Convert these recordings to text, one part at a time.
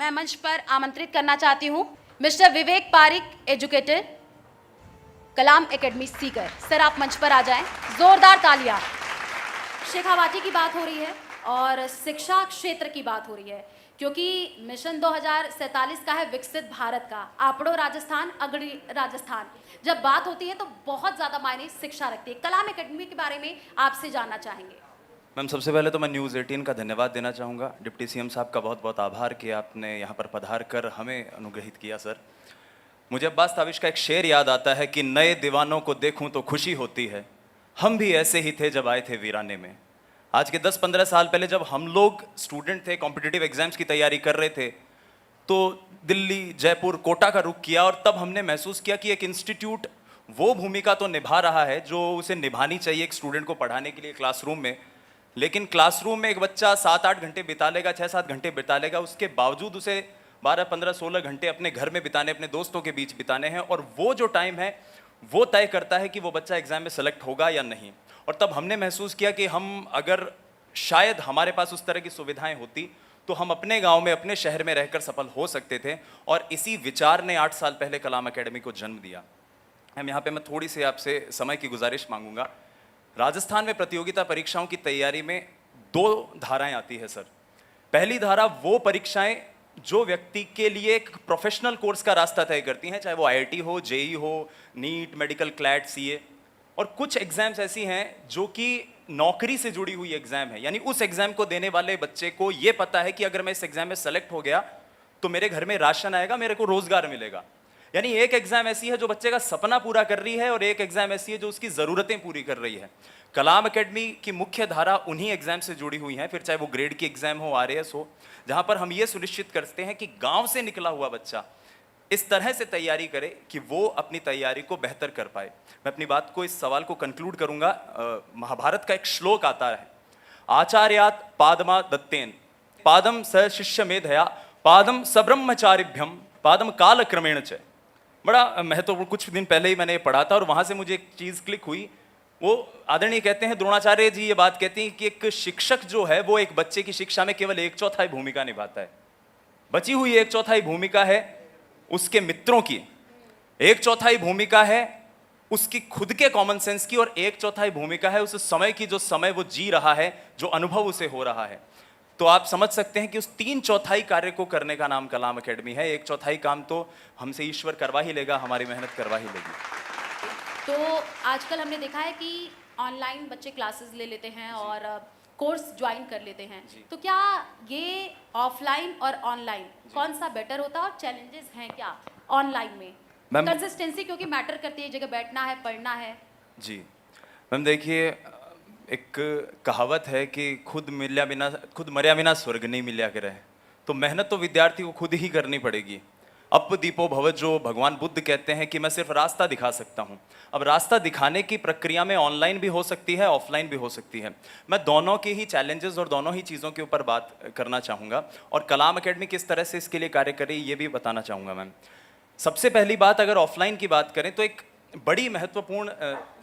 मैं मंच पर आमंत्रित करना चाहती हूँ मिस्टर विवेक पारिक, एजुकेटर, कलाम एकेडमी सीकर। सर आप मंच पर आ जाएं, जोरदार तालियां। शेखावाटी की बात हो रही है और शिक्षा क्षेत्र की बात हो रही है, क्योंकि मिशन 2047 का है विकसित भारत का, आपड़ो राजस्थान अगड़ी राजस्थान। जब बात होती है तो बहुत ज़्यादा मायने शिक्षा रखती है। कलाम एकेडमी के बारे में आपसे जानना चाहेंगे। मैम, सबसे पहले तो मैं न्यूज़ 18 का धन्यवाद देना चाहूँगा। डिप्टी सीएम साहब का बहुत बहुत आभार कि आपने यहाँ पर पधार कर हमें अनुग्रहित किया सर। मुझे अब्बास ताबिश का एक शेर याद आता है कि नए दीवानों को देखूं तो खुशी होती है, हम भी ऐसे ही थे जब आए थे वीराने में। आज के 10-15 साल पहले जब हम लोग स्टूडेंट थे, कॉम्पिटिटिव एग्जाम्स की तैयारी कर रहे थे, तो दिल्ली, जयपुर, कोटा का रुख किया और तब हमने महसूस किया कि एक इंस्टीट्यूट वो भूमिका तो निभा रहा है जो उसे निभानी चाहिए एक स्टूडेंट को पढ़ाने के लिए क्लासरूम में, लेकिन क्लासरूम में एक बच्चा 7-8 घंटे बिता लेगा, 6-7 घंटे बिता लेगा, उसके बावजूद उसे 12-15-16 घंटे अपने घर में बिताने, अपने दोस्तों के बीच बिताने हैं, और वो जो टाइम है वो तय करता है कि वो बच्चा एग्जाम में सेलेक्ट होगा या नहीं। और तब हमने महसूस किया कि हम अगर शायद हमारे पास उस तरह की सुविधाएं होती तो हम अपने गांव में, अपने शहर में रहकर सफल हो सकते थे, और इसी विचार ने 8 साल पहले कलाम एकेडमी को जन्म दिया। हम यहाँ पे मैं थोड़ी सी आपसे समय की गुजारिश मांगूंगा। राजस्थान में प्रतियोगिता परीक्षाओं की तैयारी में 2 धाराएं आती है सर। पहली धारा वो परीक्षाएं जो व्यक्ति के लिए एक प्रोफेशनल कोर्स का रास्ता तय करती हैं, चाहे वो आईआईटी हो, जेई हो, नीट, मेडिकल, क्लैट, सीए, और कुछ एग्जाम्स ऐसी हैं जो कि नौकरी से जुड़ी हुई एग्जाम है, यानी उस एग्जाम को देने वाले बच्चे को ये पता है कि अगर मैं इस एग्जाम में सेलेक्ट हो गया तो मेरे घर में राशन आएगा, मेरे को रोजगार मिलेगा। यानी एक एग्जाम ऐसी है जो बच्चे का सपना पूरा कर रही है और एक एग्जाम ऐसी है जो उसकी जरूरतें पूरी कर रही है। कलाम एकेडमी की मुख्य धारा उन्हीं एग्जाम से जुड़ी हुई है, फिर चाहे वो ग्रेड की एग्जाम हो, आरएएस हो, जहां पर हम ये सुनिश्चित करते हैं कि गांव से निकला हुआ बच्चा इस तरह से तैयारी करे कि वो अपनी तैयारी को बेहतर कर पाए। मैं अपनी बात को, इस सवाल को कंक्लूड करूंगा। महाभारत का एक श्लोक आता है, आचार्यात पादमा दत्तेन पादम स शिष्य मेधया पादम सब्रह्मचारिभ्यम पादम काल क्रमेण च। बड़ा महत्वपूर्ण, कुछ दिन पहले ही मैंने ये पढ़ा था और वहां से मुझे एक चीज क्लिक हुई। वो आदरणीय कहते हैं, द्रोणाचार्य जी ये बात कहती हैं कि एक शिक्षक जो है वो एक बच्चे की शिक्षा में केवल 1/4 भूमिका निभाता है। बची हुई 1/4 भूमिका है उसके मित्रों की, 1/4 भूमिका है उसकी खुद के कॉमन सेंस की, और 1/4 भूमिका है उस समय की जो समय वो जी रहा है, जो अनुभव उसे हो रहा है। तो आप समझ सकते हैं कि उस 3/4 कार्य को करने का नाम कलाम एकेडमी है। 1/4 काम तो हमसे ईश्वर करवा ही लेगा, हमारी मेहनत करवा ही लेगी। तो आजकल हमने देखा है कि ऑनलाइन बच्चे क्लासेस ले लेते हैं और कोर्स ज्वाइन कर लेते हैं, तो क्या ये ऑफलाइन और ऑनलाइन कौन सा बेटर होता है और चैलेंजेस हैं क्या ऑनलाइन में? कंसिस्टेंसी क्योंकि मैटर करती है, जगह बैठना है, पढ़ना है। जी मैम, देखिए एक कहावत है कि खुद मर्या बिना स्वर्ग नहीं मिल्या करे। तो मेहनत तो विद्यार्थी को खुद ही करनी पड़ेगी। अप दीपो भव, जो भगवान बुद्ध कहते हैं कि मैं सिर्फ रास्ता दिखा सकता हूं। अब रास्ता दिखाने की प्रक्रिया में ऑनलाइन भी हो सकती है, ऑफलाइन भी हो सकती है। मैं दोनों के ही चैलेंजेस और दोनों ही चीज़ों के ऊपर बात करना चाहूँगा, और कलाम एकेडमी किस तरह से इसके लिए कार्य करे ये भी बताना चाहूँगा मैम। सबसे पहली बात, अगर ऑफलाइन की बात करें तो एक बड़ी महत्वपूर्ण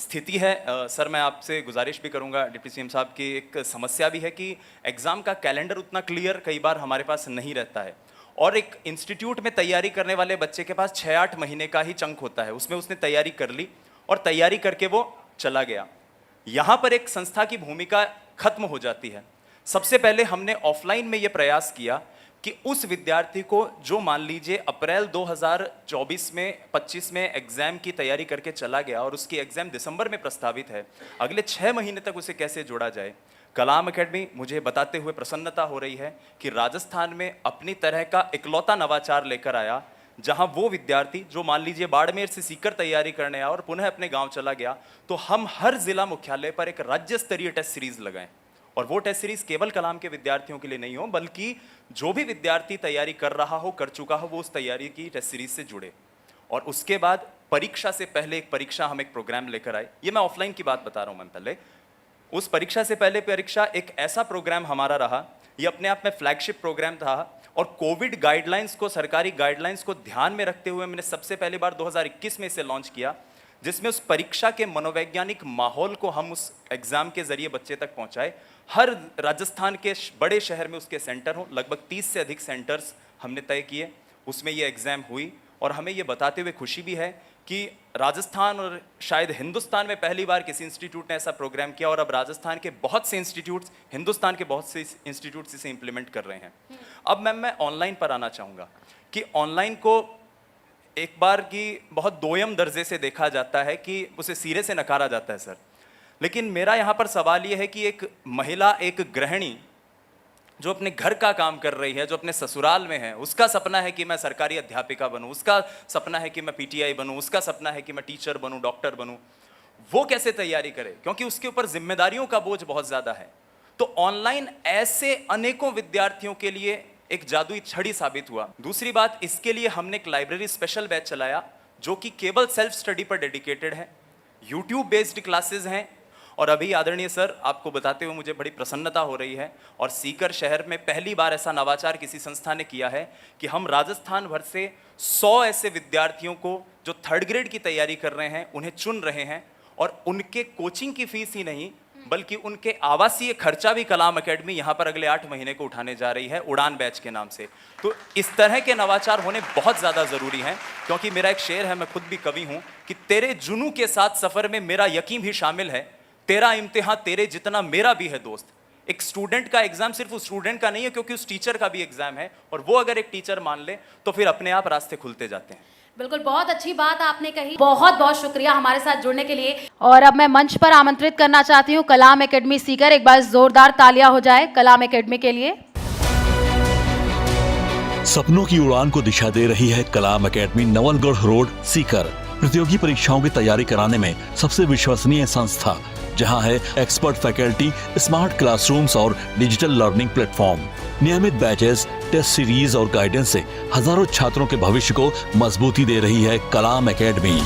स्थिति है। सर मैं आपसे गुजारिश भी करूंगा, डिप्टी सीएम साहब की एक समस्या भी है कि एग्ज़ाम का कैलेंडर उतना क्लियर कई बार हमारे पास नहीं रहता है, और एक इंस्टीट्यूट में तैयारी करने वाले बच्चे के पास 6-8 महीने का ही चंक होता है, उसमें उसने तैयारी कर ली और तैयारी करके वो चला गया। यहाँ पर एक संस्था की भूमिका खत्म हो जाती है। सबसे पहले हमने ऑफलाइन में ये प्रयास किया कि उस विद्यार्थी को जो मान लीजिए अप्रैल 2024 में 25 में एग्जाम की तैयारी करके चला गया और उसकी एग्जाम दिसंबर में प्रस्तावित है, अगले 6 महीने तक उसे कैसे जोड़ा जाए। कलाम एकेडमी, मुझे बताते हुए प्रसन्नता हो रही है कि राजस्थान में अपनी तरह का इकलौता नवाचार लेकर आया, जहां वो विद्यार्थी जो मान लीजिए बाड़मेर से सीकर तैयारी करने आया और पुनः अपने गांव चला गया, तो हम हर जिला मुख्यालय पर एक राज्य स्तरीय टेस्ट सीरीज लगाएं। और वो टेस्ट सीरीज केवल कलाम के विद्यार्थियों के लिए नहीं हो, बल्कि जो भी विद्यार्थी तैयारी कर रहा हो, कर चुका हो, वो उस तैयारी की टेस्ट सीरीज से जुड़े। और उसके बाद परीक्षा से पहले एक परीक्षा, हम एक प्रोग्राम लेकर आए। ये मैं ऑफलाइन की बात बता रहा हूं मैम। पहले उस परीक्षा से पहले परीक्षा एक ऐसा प्रोग्राम हमारा रहा, ये अपने आप में फ्लैगशिप प्रोग्राम था, और कोविड गाइडलाइंस को, सरकारी गाइडलाइंस को ध्यान में रखते हुए मैंने सबसे पहली बार 2021 में इसे लॉन्च किया, जिसमें उस परीक्षा के मनोवैज्ञानिक माहौल को हम उस एग्जाम के जरिए बच्चे तक पहुंचाए। हर राजस्थान के बड़े शहर में उसके सेंटर हों, लगभग 30 से अधिक सेंटर्स हमने तय किए, उसमें ये एग्ज़ाम हुई और हमें ये बताते हुए खुशी भी है कि राजस्थान और शायद हिंदुस्तान में पहली बार किसी इंस्टीट्यूट ने ऐसा प्रोग्राम किया और अब राजस्थान के बहुत से इंस्टीट्यूट्स, हिंदुस्तान के बहुत से इंस्टीट्यूट्स इसे इम्प्लीमेंट कर रहे हैं। अब मैम मैं ऑनलाइन पर आना चाहूँगा कि ऑनलाइन को एक बार की बहुत दोयम दर्जे से देखा जाता है कि उसे सिरे से नकारा जाता है सर। लेकिन मेरा यहाँ पर सवाल ये है कि एक महिला, एक गृहिणी जो अपने घर का काम कर रही है, जो अपने ससुराल में है, उसका सपना है कि मैं सरकारी अध्यापिका बनूं, उसका सपना है कि मैं पीटीआई बनूं, उसका सपना है कि मैं टीचर बनूं, डॉक्टर बनूं, वो कैसे तैयारी करे? क्योंकि उसके ऊपर जिम्मेदारियों का बोझ बहुत ज़्यादा है। तो ऑनलाइन ऐसे अनेकों विद्यार्थियों के लिए एक जादुई छड़ी साबित हुआ। दूसरी बात, इसके लिए हमने एक लाइब्रेरी स्पेशल बैच चलाया जो कि केवल सेल्फ स्टडी पर डेडिकेटेड है, यूट्यूब बेस्ड क्लासेस हैं। और अभी आदरणीय सर, आपको बताते हुए मुझे बड़ी प्रसन्नता हो रही है और सीकर शहर में पहली बार ऐसा नवाचार किसी संस्था ने किया है कि हम राजस्थान भर से 100 ऐसे विद्यार्थियों को जो 3rd ग्रेड की तैयारी कर रहे हैं उन्हें चुन रहे हैं और उनके कोचिंग की फीस ही नहीं बल्कि उनके आवासीय खर्चा भी कलाम एकेडमी यहाँ पर अगले 8 महीने को उठाने जा रही है, उड़ान बैच के नाम से। तो इस तरह के नवाचार होने बहुत ज़्यादा ज़रूरी हैं, क्योंकि मेरा एक शेर है, मैं खुद भी कवि हूँ, कि तेरे जुनू के साथ सफ़र में मेरा यकीन भी शामिल है, तेरा इम्तिहान तेरे जितना मेरा भी है दोस्त। एक स्टूडेंट का एग्जाम सिर्फ उस स्टूडेंट का नहीं है, क्योंकि उस टीचर का भी एग्जाम है, और वो अगर एक टीचर मान ले तो फिर अपने आप रास्ते खुलते जाते हैं। बिल्कुल, बहुत अच्छी बात आपने कही। बहुत बहुत शुक्रिया हमारे साथ जुड़ने के लिए। और अब मैं मंच पर आमंत्रित करना चाहती हूँ कलाम एकेडमी सीकर। एक बार जोरदार तालियां हो जाए कलाम एकेडमी के लिए। सपनों की उड़ान को दिशा दे रही है कलाम एकेडमी, नवलगढ़ रोड, सीकर। प्रतियोगी परीक्षाओं की तैयारी कराने में सबसे विश्वसनीय संस्था, जहां है एक्सपर्ट फैकल्टी, स्मार्ट क्लासरूम्स और डिजिटल लर्निंग प्लेटफॉर्म। नियमित बैचेस, टेस्ट सीरीज और गाइडेंस से हजारों छात्रों के भविष्य को मजबूती दे रही है कलाम एकेडमी।